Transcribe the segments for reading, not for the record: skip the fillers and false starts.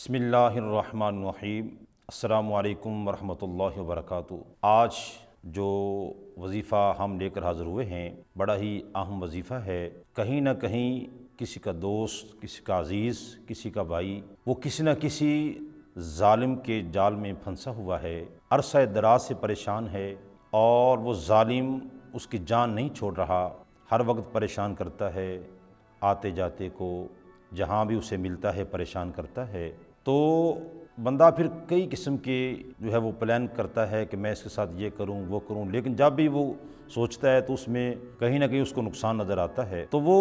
بسم اللہ الرحمن الرحیم۔ السلام علیکم ورحمۃ اللہ وبرکاتہ۔ آج جو وظیفہ ہم لے کر حاضر ہوئے ہیں بڑا ہی اہم وظیفہ ہے۔ کہیں نہ کہیں کسی کا دوست، کسی کا عزیز، کسی کا بھائی وہ کسی نہ کسی ظالم کے جال میں پھنسا ہوا ہے، عرصہ دراز سے پریشان ہے، اور وہ ظالم اس کی جان نہیں چھوڑ رہا، ہر وقت پریشان کرتا ہے، آتے جاتے کو جہاں بھی اسے ملتا ہے پریشان کرتا ہے۔ تو بندہ پھر کئی قسم کے جو ہے وہ پلان کرتا ہے کہ میں اس کے ساتھ یہ کروں وہ کروں، لیکن جب بھی وہ سوچتا ہے تو اس میں کہیں نہ کہیں اس کو نقصان نظر آتا ہے، تو وہ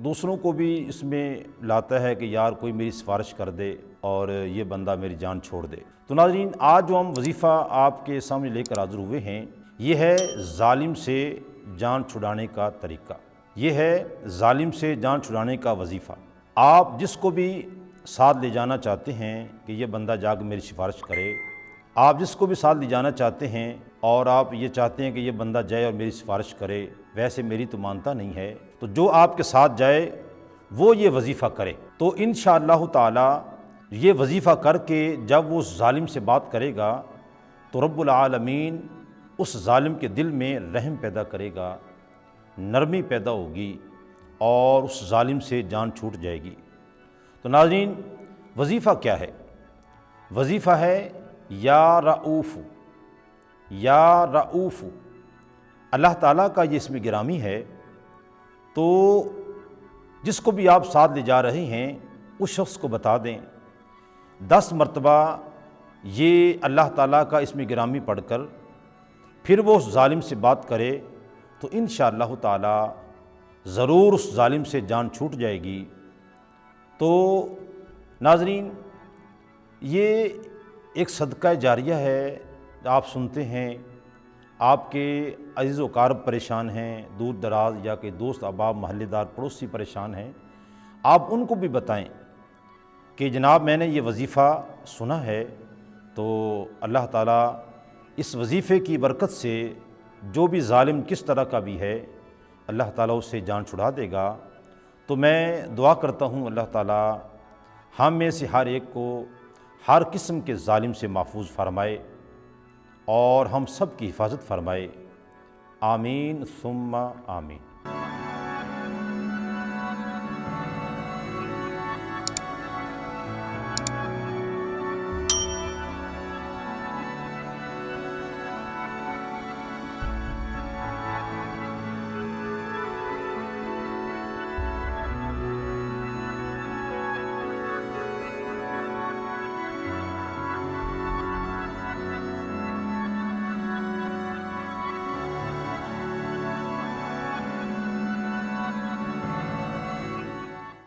دوسروں کو بھی اس میں لاتا ہے کہ یار کوئی میری سفارش کر دے اور یہ بندہ میری جان چھوڑ دے۔ تو ناظرین، آج جو ہم وظیفہ آپ کے سامنے لے کر حاضر ہوئے ہیں یہ ہے ظالم سے جان چھڑانے کا طریقہ، یہ ہے ظالم سے جان چھڑانے کا وظیفہ۔ آپ جس کو بھی ساتھ لے جانا چاہتے ہیں کہ یہ بندہ جا کے میری سفارش کرے، آپ جس کو بھی ساتھ لے جانا چاہتے ہیں اور آپ یہ چاہتے ہیں کہ یہ بندہ جائے اور میری سفارش کرے، ویسے میری تو مانتا نہیں ہے، تو جو آپ کے ساتھ جائے وہ یہ وظیفہ کرے، تو انشاءاللہ تعالی یہ وظیفہ کر کے جب وہ ظالم سے بات کرے گا تو رب العالمین اس ظالم کے دل میں رحم پیدا کرے گا، نرمی پیدا ہوگی اور اس ظالم سے جان چھوٹ جائے گی۔ تو ناظرین، وظیفہ کیا ہے؟ وظیفہ ہے یا رؤوف، یا رؤوف، اللہ تعالیٰ کا یہ اسم گرامی ہے۔ تو جس کو بھی آپ ساتھ لے جا رہے ہیں اس شخص کو بتا دیں 10 مرتبہ یہ اللہ تعالیٰ کا اسم گرامی پڑھ کر پھر وہ اس ظالم سے بات کرے تو انشاءاللہ تعالی ضرور اس ظالم سے جان چھوٹ جائے گی۔ تو ناظرین، یہ ایک صدقہ جاریہ ہے۔ آپ سنتے ہیں آپ کے عزیز و اقارب پریشان ہیں، دور دراز یا کہ دوست احباب محلے دار پڑوسی پریشان ہیں، آپ ان کو بھی بتائیں کہ جناب میں نے یہ وظیفہ سنا ہے، تو اللہ تعالیٰ اس وظیفے کی برکت سے جو بھی ظالم کس طرح کا بھی ہے اللہ تعالیٰ اس سے جان چھڑا دے گا۔ تو میں دعا کرتا ہوں اللہ تعالیٰ ہم میں سے ہر ایک کو ہر قسم کے ظالم سے محفوظ فرمائے اور ہم سب کی حفاظت فرمائے، آمین ثم آمین۔